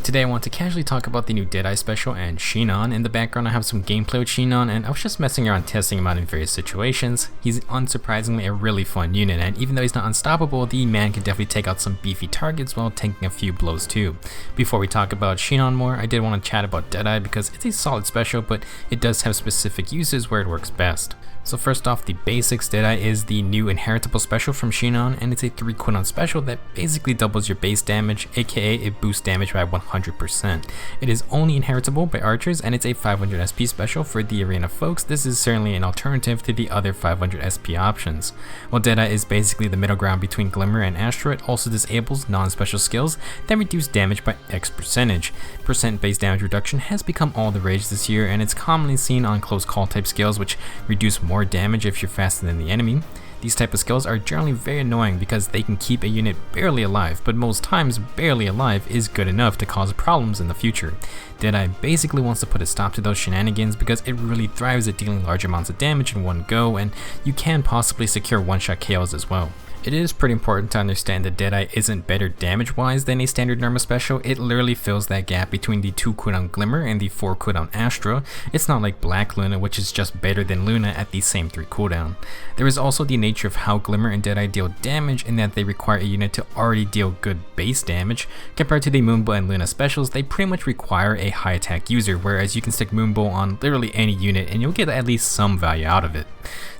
Today I want to casually talk about the new Deadeye Special and Shinon. In the background I have some gameplay with Shinon, and I was just messing around testing him out in various situations. He's unsurprisingly a really fun unit, and even though he's not unstoppable, the man can definitely take out some beefy targets while tanking a few blows too. Before we talk about Shinon more, I did want to chat about Deadeye because it's a solid special, but it does have specific uses where it works best. So first off, the basics, Deadeye is the new inheritable special from Shinon, and it's a 3 cooldown special that basically doubles your base damage, aka it boosts damage by 100%. It is only inheritable by archers, and it's a 500 SP special for the arena folks. This is certainly an alternative to the other 500 SP options. While Deadeye is basically the middle ground between Glimmer and Astro, it also disables non-special skills that reduce damage by X percentage. Percent base damage reduction has become all the rage this year, and it's commonly seen on close call type skills, which reduce more damage if you're faster than the enemy. These type of skills are generally very annoying because they can keep a unit barely alive, but most times barely alive is good enough to cause problems in the future. Deadeye basically wants to put a stop to those shenanigans because it really thrives at dealing large amounts of damage in one go, and you can possibly secure one-shot KOs as well. It is pretty important to understand that Deadeye isn't better damage-wise than a standard normal special. It literally fills that gap between the 2 cooldown Glimmer and the 4 cooldown Astra. It's not like Black Luna, which is just better than Luna at the same 3 cooldown. There is also the nature of how Glimmer and Deadeye deal damage in that they require a unit to already deal good base damage. Compared to the Moonbow and Luna specials, they pretty much require a high attack user, whereas you can stick Moonbow on literally any unit and you'll get at least some value out of it.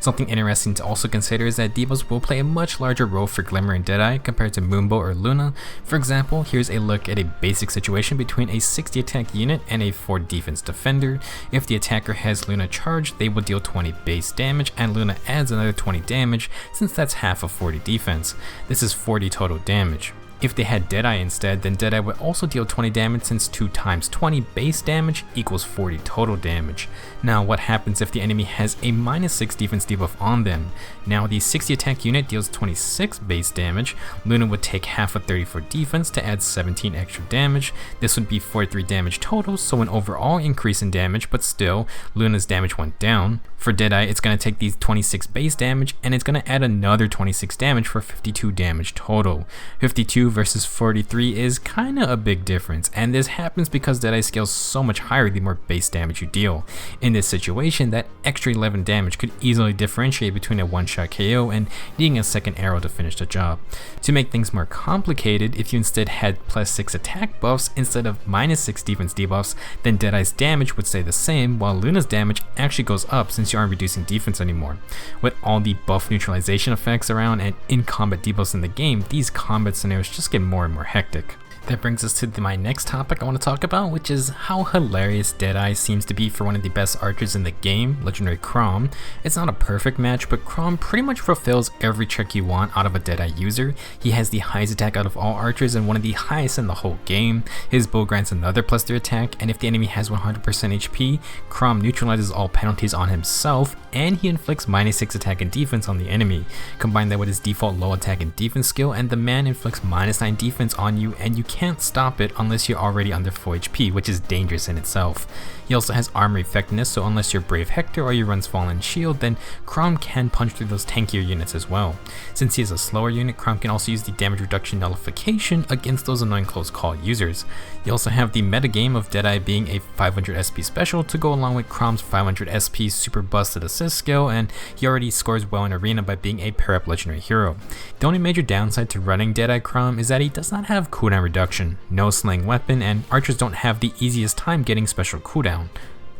Something interesting to also consider is that debuffs will play a much larger role for Glimmer and Deadeye compared to Moonbow or Luna. For example, here's a look at a basic situation between a 60 attack unit and a 4 defense defender. If the attacker has Luna charged, they will deal 20 base damage, and Luna adds another 20 damage since that's half of 40 defense. This is 40 total damage. If they had Deadeye instead, then Deadeye would also deal 20 damage since 2 times 20 base damage equals 40 total damage. Now what happens if the enemy has a -6 defense debuff on them? Now the 60 attack unit deals 26 base damage, Luna would take half of 34 defense to add 17 extra damage. This would be 43 damage total, so an overall increase in damage, but still, Luna's damage went down. For Deadeye, it's going to take these 26 base damage and it's going to add another 26 damage for 52 damage total. 52 versus 43 is kinda a big difference, and this happens because Deadeye scales so much higher the more base damage you deal. In this situation, that extra 11 damage could easily differentiate between a one-shot KO and needing a second arrow to finish the job. To make things more complicated, if you instead had +6 attack buffs instead of -6 defense debuffs, then Deadeye's damage would stay the same, while Luna's damage actually goes up since you aren't reducing defense anymore. With all the buff neutralization effects around and in-combat debuffs in the game, these combat scenarios just get more and more hectic. That brings us to my next topic I want to talk about, which is how hilarious Deadeye seems to be for one of the best archers in the game, legendary Chrom. It's not a perfect match, but Chrom pretty much fulfills every trick you want out of a Deadeye user. He has the highest attack out of all archers and one of the highest in the whole game. His bow grants another +3 attack, and if the enemy has 100% HP, Chrom neutralizes all penalties on himself, and he inflicts -6 attack and defense on the enemy. Combine that with his default low attack and defense skill, and the man inflicts -9 defense on you, and you can't stop it unless you're already under full HP, which is dangerous in itself. He also has armor effectiveness, so unless you're Brave Hector or you runs Fallen Shield, then Chrom can punch through those tankier units as well. Since he is a slower unit, Chrom can also use the damage reduction nullification against those annoying close call users. You also have the metagame of Deadeye being a 500 SP special to go along with Chrom's 500 SP super busted assist skill, and he already scores well in arena by being a pair up legendary hero. The only major downside to running Deadeye Chrom is that he does not have cooldown reduction, no slaying weapon, and archers don't have the easiest time getting special cooldown.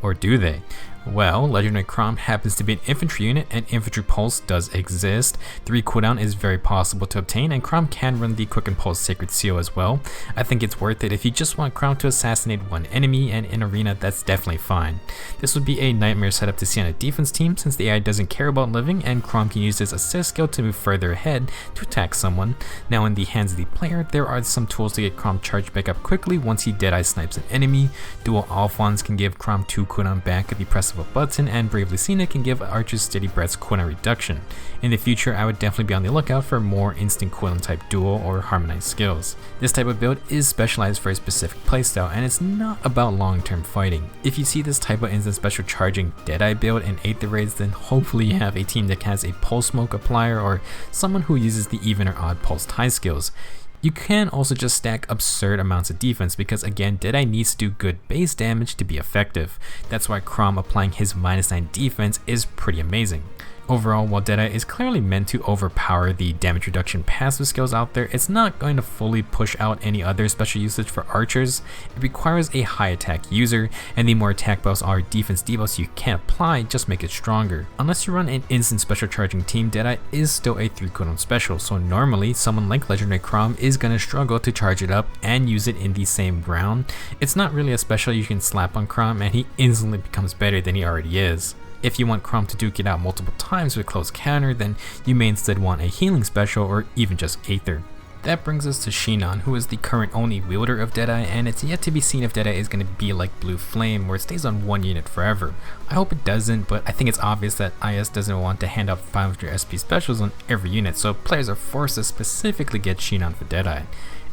Or do they? Well, legendary Chrom happens to be an infantry unit, and infantry pulse does exist. 3 cooldown is very possible to obtain, and Chrom can run the quick and pulse sacred seal as well. I think it's worth it if you just want Chrom to assassinate one enemy, and in arena that's definitely fine. This would be a nightmare setup to see on a defense team since the AI doesn't care about living, and Chrom can use his assist skill to move further ahead to attack someone. Now in the hands of the player, there are some tools to get Chrom charged back up quickly once he Deadeye snipes an enemy. Dual Alphons can give Chrom 2 cooldown back if he presses a button, and Brave Lucina can give archers steady breaths cooldown reduction. In the future, I would definitely be on the lookout for more instant cooldown type dual or harmonized skills. This type of build is specialized for a specific playstyle, and it's not about long-term fighting. If you see this type of instant special charging Deadeye build in 8th raids, then hopefully you have a team that has a pulse smoke applier or someone who uses the even or odd pulse tie skills. You can also just stack absurd amounts of defense because again, Deadeye needs to do good base damage to be effective. That's why Chrom applying his -9 defense is pretty amazing. Overall, while Deadeye is clearly meant to overpower the damage reduction passive skills out there, it's not going to fully push out any other special usage for archers. It requires a high attack user, and the more attack buffs or defense debuffs you can apply just make it stronger. Unless you run an instant special charging team, Deadeye is still a 3 cooldown special, so normally someone like Legendary Chrom is going to struggle to charge it up and use it in the same round. It's not really a special you can slap on Chrom and he instantly becomes better than he already is. If you want Chrom to duke it out multiple times with close counter, then you may instead want a healing special or even just Aether. That brings us to Shinon, who is the current only wielder of Deadeye, and it's yet to be seen if Deadeye is going to be like Blue Flame where it stays on one unit forever. I hope it doesn't, but I think it's obvious that IS doesn't want to hand out 500 SP specials on every unit, so players are forced to specifically get Shinon for Deadeye.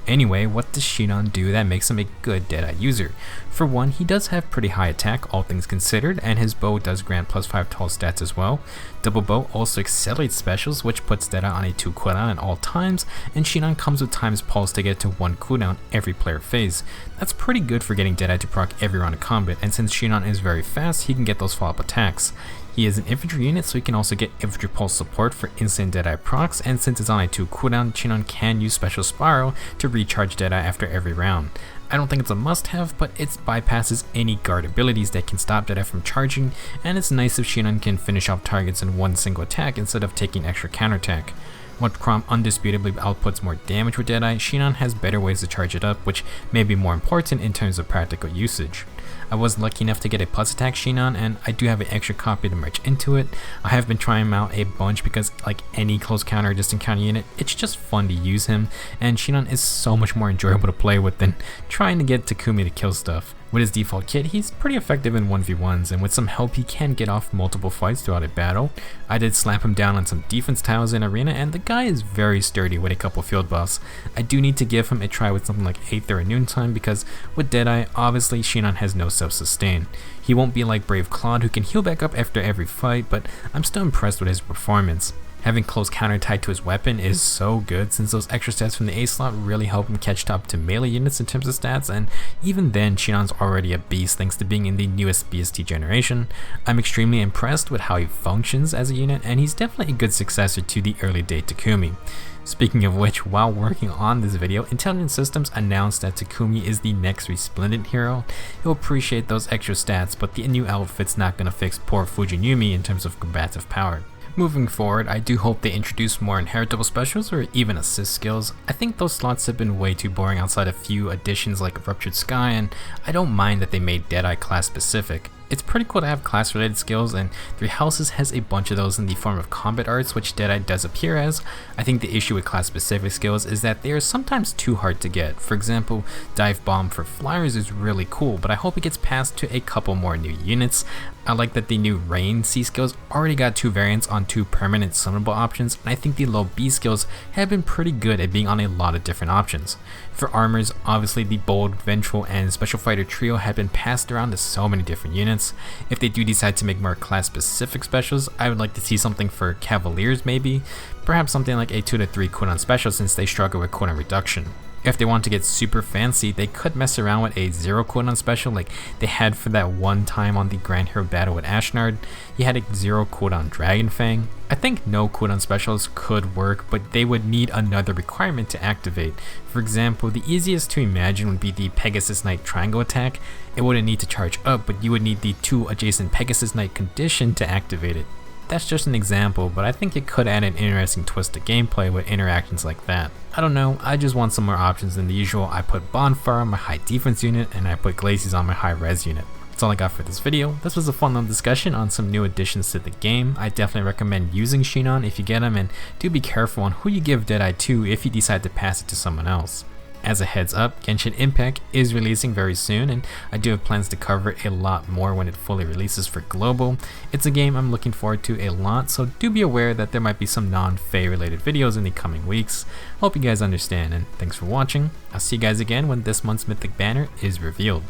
Anyway, what does Shinon do that makes him a good Deadeye user? For one, he does have pretty high attack, all things considered, and his bow does grant +5 tall stats as well. Double bow also accelerates specials, which puts Deadeye on a 2 cooldown at all times, and Shinon comes with times pulse to get to 1 cooldown every player phase. That's pretty good for getting Deadeye to proc every round of combat, and since Shinon is very fast, he can get those follow-up attacks. He is an infantry unit, so he can also get infantry pulse support for instant Deadeye procs, and since it's on a 2 cooldown, Shinon can use special spiral to recharge Deadeye after every round. I don't think it's a must-have, but it bypasses any guard abilities that can stop Deadeye from charging, and it's nice if Shinon can finish off targets in one single attack instead of taking extra counterattack. While Chrom undisputably outputs more damage with Deadeye, Shinon has better ways to charge it up, which may be more important in terms of practical usage. I was lucky enough to get a plus attack Shinon, and I do have an extra copy to merge into it. I have been trying him out a bunch because like any close counter or distant counter unit, it's just fun to use him, and Shinon is so much more enjoyable to play with than trying to get Takumi to kill stuff. With his default kit, he's pretty effective in 1v1s, and with some help he can get off multiple fights throughout a battle. I did slap him down on some defense tiles in arena, and the guy is very sturdy with a couple field buffs. I do need to give him a try with something like Aether or Noontime because with Deadeye, obviously Shinon has no self-sustain. He won't be like Brave Claude who can heal back up after every fight, but I'm still impressed with his performance. Having close counter tied to his weapon is so good since those extra stats from the A slot really help him catch up to melee units in terms of stats, and even then Shinon's already a beast thanks to being in the newest BST generation. I'm extremely impressed with how he functions as a unit, and he's definitely a good successor to the early day Takumi. Speaking of which, while working on this video, Intelligent Systems announced that Takumi is the next Resplendent hero. He'll appreciate those extra stats, but the new outfit's not gonna fix poor Fujinumi in terms of combative power. Moving forward, I do hope they introduce more inheritable specials or even assist skills. I think those slots have been way too boring outside a few additions like Ruptured Sky, and I don't mind that they made Deadeye class specific. It's pretty cool to have class related skills, and Three Houses has a bunch of those in the form of combat arts, which Deadeye does appear as. I think the issue with class specific skills is that they are sometimes too hard to get. For example, Dive Bomb for Flyers is really cool, but I hope it gets passed to a couple more new units. I like that the new Rain C skills already got 2 variants on 2 permanent summonable options, and I think the low B skills have been pretty good at being on a lot of different options. For armors, obviously the Bold, Vengeful, and Special Fighter trio have been passed around to so many different units. If they do decide to make more class specific specials, I would like to see something for Cavaliers maybe, perhaps something like a 2 to 3 cooldown special since they struggle with cooldown reduction. If they want to get super fancy, they could mess around with a 0 cooldown special like they had for that one time on the Grand Hero battle with Ashnard. You had a 0 cooldown Dragon Fang. I think no cooldown specials could work, but they would need another requirement to activate. For example, the easiest to imagine would be the Pegasus Knight triangle attack. It wouldn't need to charge up, but you would need the 2 adjacent Pegasus Knight condition to activate it. That's just an example, but I think it could add an interesting twist to gameplay with interactions like that. I don't know, I just want some more options than the usual. I put Bonfire on my high defense unit, and I put Glaciers on my high res unit. That's all I got for this video. This was a fun little discussion on some new additions to the game. I definitely recommend using Shinon if you get him, and do be careful on who you give Deadeye to if you decide to pass it to someone else. As a heads up, Genshin Impact is releasing very soon, and I do have plans to cover it a lot more when it fully releases for global. It's a game I'm looking forward to a lot, so do be aware that there might be some non-Fae related videos in the coming weeks. Hope you guys understand, and thanks for watching. I'll see you guys again when this month's Mythic banner is revealed.